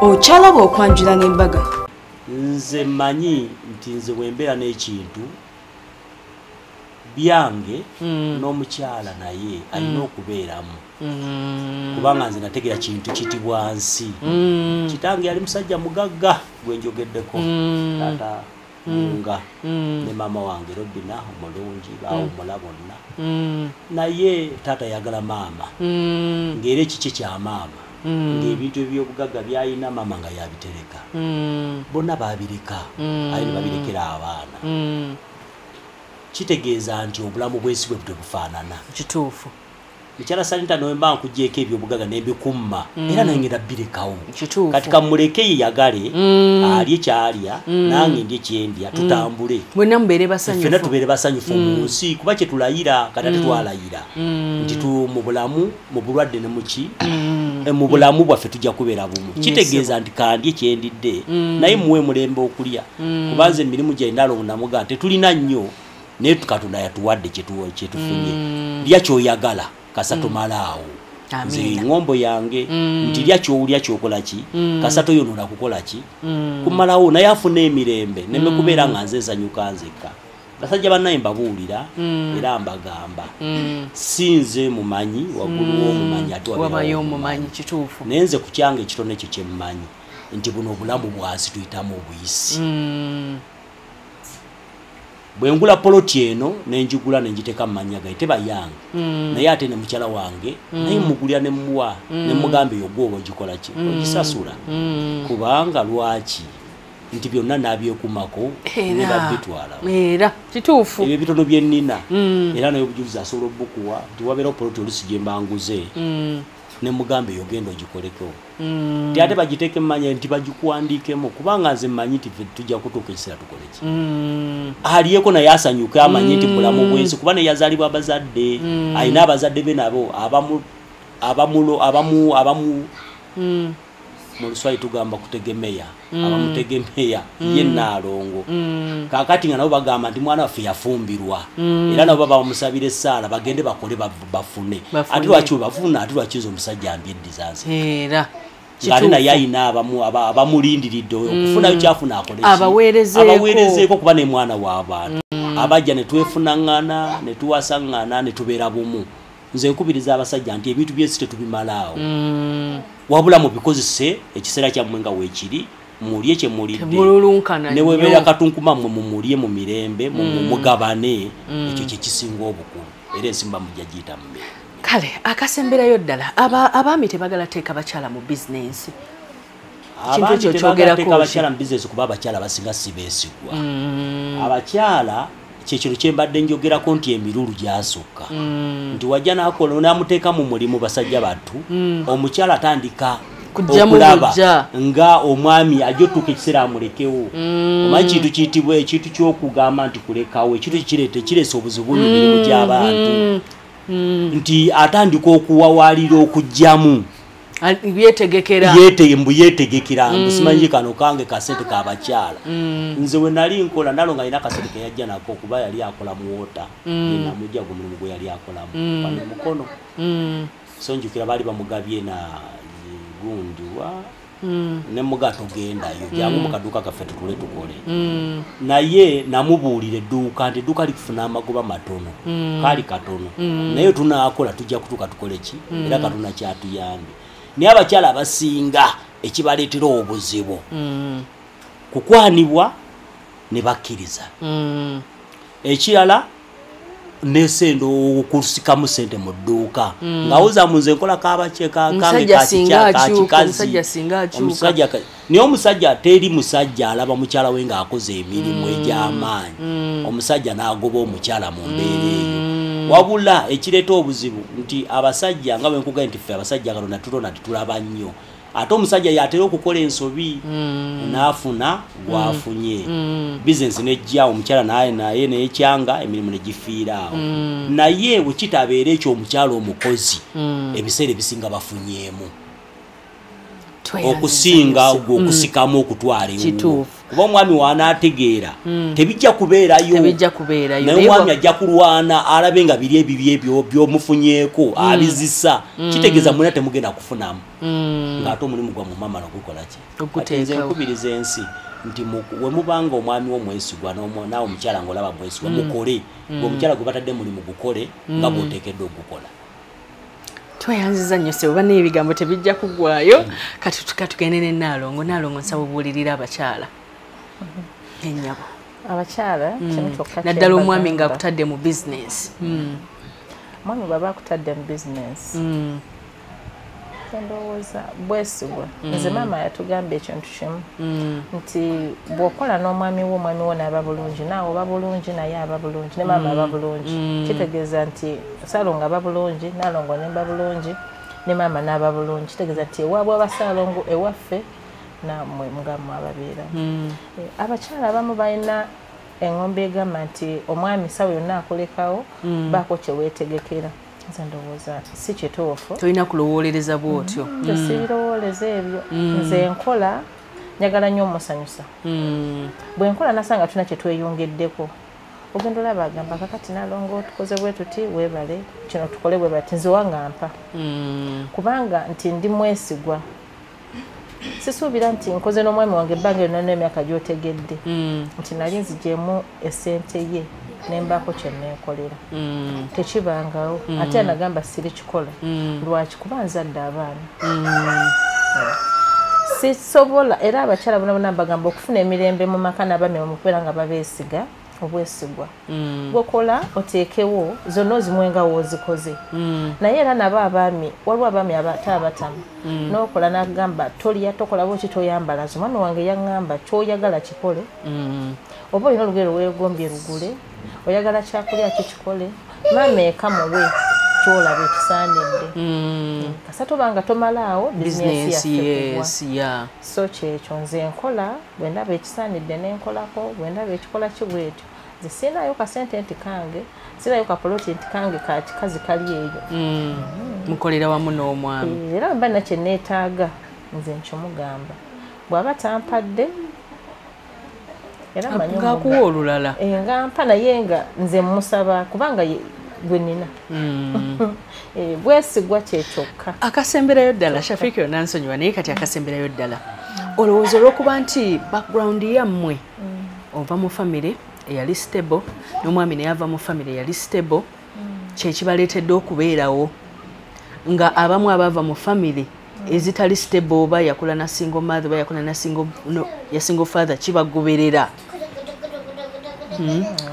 Ochalaba okwanjula n'embaga. Nze manyi nti nze wembera n'ekintu byange n'omukyala naye alina okubeeramu kubanga nze nategera kintu kitibwa nsi. Kitange yali musajja mugagga gwenjogeddeko taata nga ne mama wange Robina omulungi baawumula bonna naye taata yagala maama ng'era ekiki kya maama ng'ebintu eby'obugagga byayina maama nga yabitereka bonna baabireka ali ne babirekera abaana. Kitegeeza nti obulamu bw'ensi bwe tebufaanana. Kituufu. Mukyala Sanita noemba nkuggyeko eby'obugagga n'ebikumma era nengenda birekawo. Kituufu. Kati kamuleke yeyagale alye kyalya nange ndye kyendya tutambule. Mwenna mubeere basanyufu. Ffenna tubeere basanyufu mu nsi kuba kye tulayira kati ate twalayira nti mu bulamu mu bulwadde ne muki mu bulamu bwaffe tujja kubeera bumu. Kitegeeza nti kandye kyendidde naye muwe mulembe okulya kubanze emirimu gye ndalondamuga tetulina nnyo naye Katonda yatuwadde kyetufunye. Lya kyoyagala kasa tomalaawo. Nze ngombo yange nti lya kyowulya kyokola ki kasa toyonoona kukola ki kumalawo naye afuna emirembe neme kubeera nga nze nsanyuka nzekka. Basajja bannaye mbabuulira era mbagamba sinze mumanyi waggulu w'omumanyi ate wabayo omumanyi. Kituufu. naye nze ku kyange ekitono ekyo kye mmanyi nti buno obulamu bwansi tuyitamu obuyisi. Bwengula poloti eno nenjigula nenjiteka mmanya gaye teba yange naye ate ne mukyala wange naye mugulya ne muwa ne mugambe yogwo ogikola ki ogisasula kubanga lwaki nti byonna nabyekumako ne babitwala era kituufu ebyo bitono byennina era naye obujulizi asobola obbukuwa nti wabeera poloti olusi gye mbanguze ne mugambe yogenda ogikoleko ti ate bagiteeke mmanya nti bagikuwandiikemu kubanga nze mmanyi nti tujja kutuuka ekiseera tukole ki aliyeko naye asanyuke amanyi nti bulamu bwensi kuba ne yazaalibwa abazadde alina abazadde be nabo abamu mu Luswayiri tugamba kutegemeya abamutegemeya ye Naalongo kakati nga nabo bagamba nti mwana waffe yafumbirwa era nabo bamusabira essaala bagende bakole bafune ate lwaki bafuna ate lwaki omusajja ambyeddiza nze era ng'ate naye ayina abamulindiridde okufunayo kyafuna akole abaweerezeeko kuba ne mwana w'abantu abajja ne twefunaŋŋana ne tuwasaŋŋana ne tubeera bumu. Nze nkubiriza abasajja nti ebintu by'ensi tetubimalaawo wabula mubikozese ekiseera kyammwe nga weekiri mulye kye mulidde ne webeera katunkuma mmwe mumulye mu mirembe mugabane ekyo kye kisinga obukulu era ensimba mujja giyita mu mmere. Kale akasemberayo ddala abaami tebagala teeka bakyala mu bizinensi. Kintu ekyo kyogerako abakyala mu bizinensi kuba abakyala basinga si beesigwa. Abakyala kyekiro kye mbadde njogerako nti emirulu gyasukka nti wajja n'akola n'amuteeka mu mulimu basajja battu omukyala atandika okulaba nga omwami ajja otuuka ekiseera amulekewo omanyi kintu kiyitibwa ekintu ky'okugamba nti kulekawo ekintu kireese obuzibu mu mirimu gy'abantu nti atandika okuwawalira okujjamu yeetegekera simanyi kano kange kasente kabakyala. Nze we nali nkola ndalo nga alina kasente ke yajja nako kuba yali akola mu wota namujja omulimu gwe yali akolamu pane mukono so njukira baali bamugabye na gundiwa ne mugato gendayo jangu mu kaduuka kaffe tukole naye namubuulira edduuka nti edduuka likufuna amagoba matono kaali katono naye tunaakola tujja kutuuka tukole ki era Katonda kyatuyambye. Naye abakyala abasinga ekibaleetera obuzibu kukwanibwa ne bakkiriza ekirala nesente okusikamu sente mu dduuka ng'awuza mu nze nkola omusajja naye omusajja teri musajja alaba mukyala we ng'akoze emirimu egy'amaanyi omusajja n'agoba omukyala mu mbeera eyo wabula ekireeta obuzibu nti abasajja nga bwe nkugaye nti ffe abasajja Katonda tutona tetulaba nnyo ate omusajja yatera okukola ensobi n'afuna gwafunye bizinesi nejja omukyala naye neyekyanga emirimu negifiira awo naye bwe kitabeera ekyo omukyala omukozi ebiseera ebisinga bafunyeemu okusinga okusikamu okutwala ewu kuba omwami wanaategeera tebijja kubeerayo naye omwami ajja kulwana alabe nga biri ebibi ebyo by'omufunyeeko abizisa kitegeeza mwena temugenda kufunamu ng'ate omulimu gwa mu maama nogukola ki nze nkubiriza ensi nti we mubanga omwami wo mwesigwa naawe omukyala ng'olaba mwesigwa mukole ng'omukyala gwe batadde mulimu gukole nga bw'oteekeddwa ogukola. Tweyanziza nnyo se oba n'ebigambo tebijja kuggwayo kati tugende ne Naalongo nsaba obuulirira abakyala ennyabo abakyala naddala omwami ng'akutadde mu bizinesi omwami bw'aba akutadde mu bizinesi ndowooza bwesigwa nze maama yatugamba ekintu kimu nti bw'okola n'omwami wo n'aba bulungi naawe oba bulungi naye aba bulungi ne maama aba bulungi kitegeeza nti Ssaalongo aba bulungi Naalongo nemba bulungi ne maama n'aba bulungi kitegeeza nti ewaabwe Abasaalongo ewaffe nammwe mugammwe ababeera abakyala abamu balina engombe egamba nti omwami sawa yonna akolekawo baako kyeweetegekera nze ndowooza si kituufu tolina kulowoolereza bw'otyo sibirowooleza ebyo nze nkola njagala nnyo omusanyusa bwe nkola nasanga tulina kye tweyongeddeko ogenda olaba agamba kakati Naalongo tukoze bwe tuti weebale kino tukole bwe bati nze wangampa kubanga nti ndi mwesigwa sisuubira nti nkoze n'omwami wange ebbanga lyonna n'emyaka gy'otegedde nti nali nzigyemu essente ye nembaako kye neekolera tekibangawo ate anagamba siri kikola lwaki kuba nzadde abaana sisobola era abakyala bonna mbagamba okufuna emirembe mu maka n'abaami bamukubeera nga babeesiga obwesigwa bwokola oteekewo zonna ozimwenga woozikoze naye era nabo abaami waliwo abaami abataabatamu n'okola n'agamba tolya tokola bweki toyambala zo omwami wange yaŋŋamba kyoyagala kikole oba olina olugero weegombye lugule oyagala kyakulya kikikole maama eka muwe kyolaba ekisaanidde kasatu banga tomalaawo bizinesi yaffe so kyekyo nze nkola bwe ndaba ekisaanidde nenkolako bwe ndaba ekikola kibwetyo nze siinayo kasente nti kange siinayo kapoloti nti kange kati kazi kali eyo mukolera wamu n'omwami era mba nakye neetaaga nze nkimugamba bw'aba tampadde era ngakuwa olulala ngampa naye nga nze musaba kubanga gwe nina bwesigwa kyekyokka akasemberayo ddala Shafiiki yonna nsonyiwa naye kati akasemberayo ddala olowooza olw'okuba nti background yammwe ova mu famire eyali stable n'omwami naye ava mu famire eyali stable kyekibaleetedde okubeerawo nga abamu abava mu famire ezitali stable oba yakula na single mother oba yakula na single father kibagoberera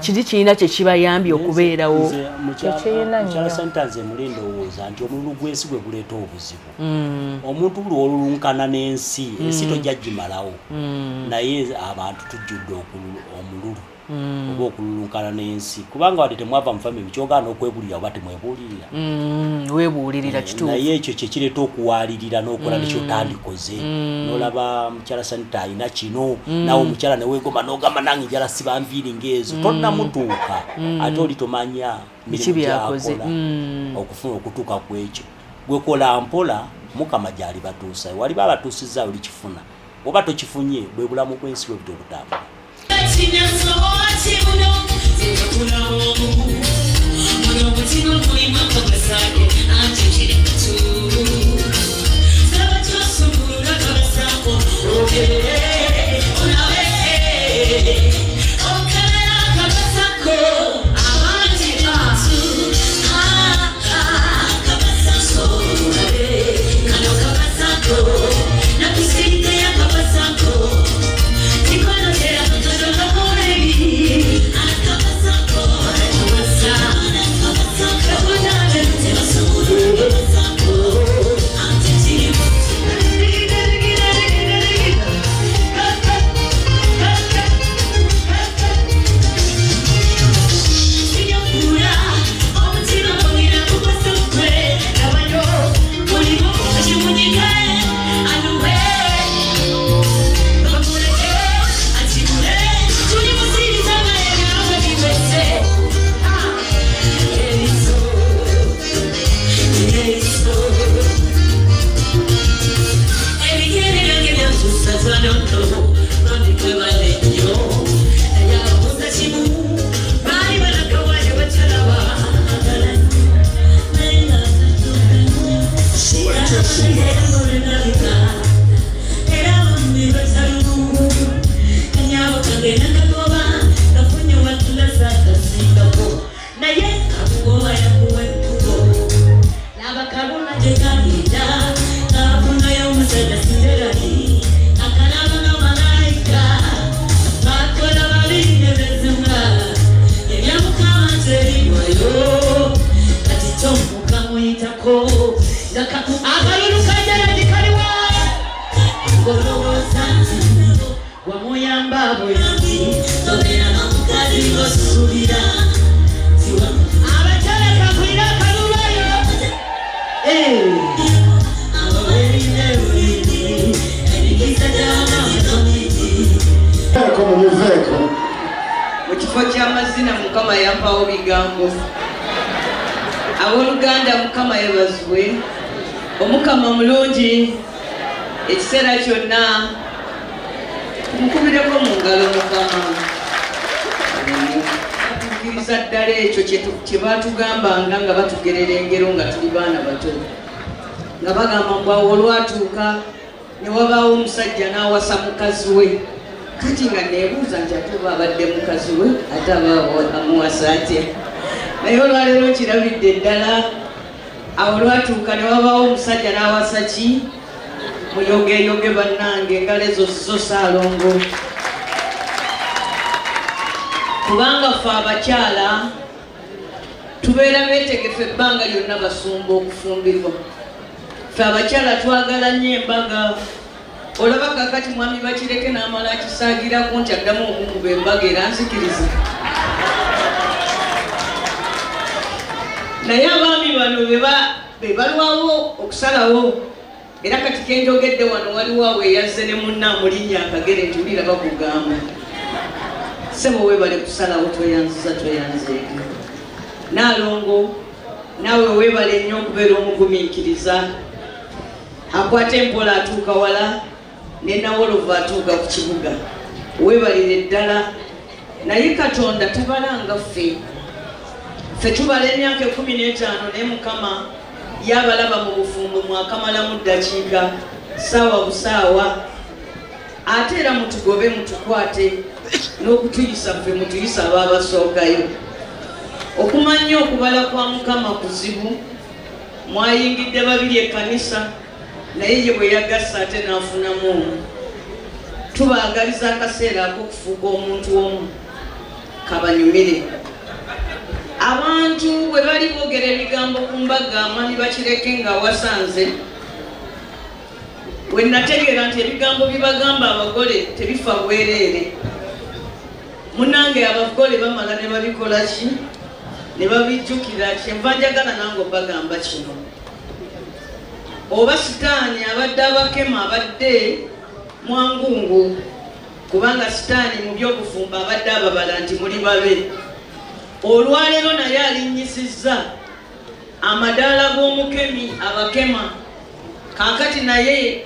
kiri kirina kye kibayambye okubeerawo mukyala Santanze mulindowooza nti omululu gwesigwe guleeta obuzibu omuntu buli olulunkana n'ensi ensi tojja gimalawo naye abantu tujjudde omululu oba okululunkana n'ensi kubanga wadde temwava mu famire kyogaana okwebulira oba temwebuulirira weebuulirira kituufu naye ekyo kyekireeta okuwaalirira n'okola nekyo tandikoze n'olaba mukyala Sanita alina kino nawe omukyala neweegomba n'ogamba nange njala siba nviiri ng'ezo tonnamutuuka ate oli tomanya mirimu gyakola okufuna okutuuka ku ekyo gwekola mpola Mukama gyali batuusa waliba abatuusizza oli kifuna oba tokifunye bwe bulamu bw'ensi bwe butobutambula wamuyamba bwezi tobera n'omukazi ng'osuubira abakyala kakwira kalulayo mu kifo ky'amazina mukama yampawo bigambo abooluganda mukama yebazibwe omukama mulungi ekiseera kyonna mukubireko mu ngalo mukama tukiriza ddala ekyo kye baatugambanga nga batugerera engero nga tuli baana bato nga bagamba mbwawo olwatuuka ne wabaawo omusajja n'awasa mukazi we kati nga neebuuza nti ate oba abadde mukazi we ate amuwasa atya naye olwaleero kirabidde ddala awo olwatuuka ne wabaawo omusajja n'awasa ki muyogeyoge bannange engalo ezo zo Ssaalongo kubanga ffe abakyala tubeera beetegefu ebbanga lyonna basumba okufumbirwa ffe abakyala twagala nnyo embaga olaba kakati mwami bakireke n'amala akisaagirako nti addamu okunkuba embaga era nzikiriza naye abaami bano be balwawo okusalawo era kati kenjogedde wano waliwo awo eyazze ne munna amulinnya akagere nti ulira bakugamba sebo weebale kusalawo tweyanziza tweyanzeeko Naalongo naawe weebale nnyo okubeera omugumiikiriza akwata empola atuuka wala ne Nawolovu atuuka ku kibuga weebalire ddala naye Katonda tabalanga ffe tubala emyaka 15 naye Mukama yabalaba mu bufumbo mwakamalamu ddakiika ssaawa busaawa ate era mutugobe mutukwate n'okutuyisa ffe mutuyisa abaabasookayo okumanya okubala kwa Mukama kuzibu mwayingidde babiri ekkanisa naye ye bwe yagassa ate n'afunamu omu tubaagaliza akaseera ak'okufuuka omuntu omu kabanyumire abantu bwe bali boogera ebigambo ku mbaga mwami bakireke nga wasanze we nategeera nti ebigambo bibagamba abagole tebifa bwereere munange abagole bamala ne babikola ki ne babijjukira kyenva njagala nange obagamba kino oba sitaani abadde abakema abadde mwangungu kubanga sitaani mu by'okufumba abadde ababala nti muli babe olwaleero naye alinnyisizza amadaala g'omukemi abakema kaakati naye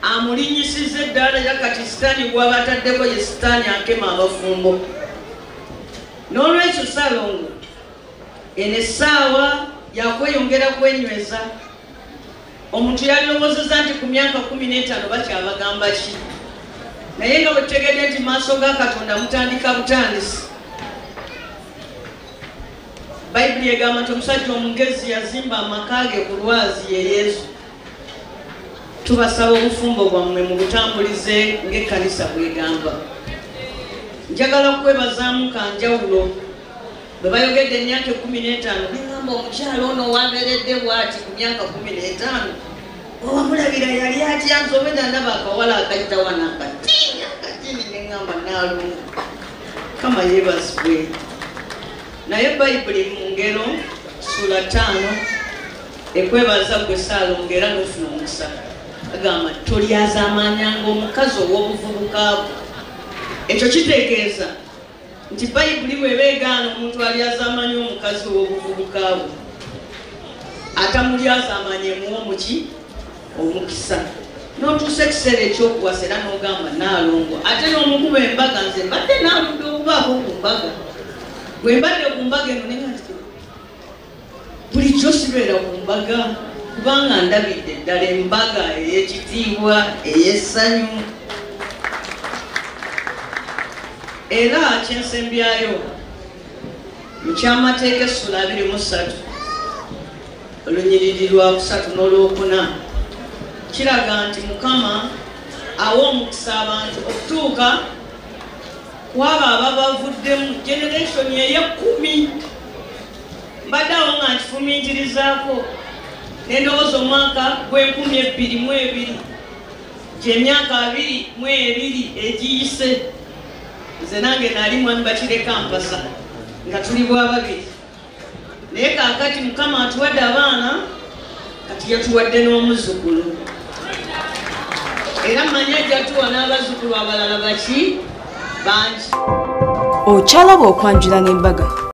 amulinnyisizza eddaala yakati sitaani gw'abataddeko ye sitaani akema abafumbo n'olwekyo Ssaalongo eno essaawa yakweyongera kwenyweza omuntu yalowoozezza nti ku myaka 15 bakyabagamba ki naye nga bwe tutegedde nti maaso ga Katonda mutandika butandisi Bayibuli egamba nti omusajja omugezi yazimba amaka ge ku lwazi ye Yesu tubasaba obufumbo bwammwe mu butambulize ng'ekkanisa bwegamba njagala kwebazaamu kanjawulo bwe bayogedde emyaka 15 bigamba omukyalo ono wabeeredde bw'ati ku myaka 15 owamulabira yali atya nsobeda ndaba akawala akayita wano akatini neŋŋamba Naalongo kama yeebazibwe naye Bayibuli mu ngero sula 5 ekwebaza gwe Ssaalongo era n'ofuna omukisa agamba tolyazaamanyanga omukazi ow'obuvubuka bwe ekyo kitegeeza nti Bayibuli bw'ebeegaana omuntu alyazaamanya omukazi ow'obuvubuka bwe atamulyazaamanya emuwa muki omukisa n'otuusa ekiseera ekyokuwasa era n'ogamba Naalongo ate n'omukuba embaga nze mbadde naaludde okubaako ku mbaga bwe mbadde ku mbaga eno naye nti bulijjo sibeera ku mbaga kubanga ndabidde ddala embaga ey'ekitiibwa ey'essanyu era kyensembyayo mu kyamateeka essula 23 olunyiriri lwa 3 n'olwokuna kiraga nti Mukama awa omukisa abantu okutuuka kwaba ababavuddemu generation ey'10 mbadde awo nga nkifumiitirizaako n'endowooza omwaka gw'2022 gy'emyaka 22 egiyise nze nange nali mwami bakireka mpasa nga tuli bwababiri naye kaakati mukama atuwadde abaana kati yatuwadde n'omuzzukulu era mmanyi ajjatuwa n'abazzukulu abalala baki bangi. Okyalaba okwanjula n'embaga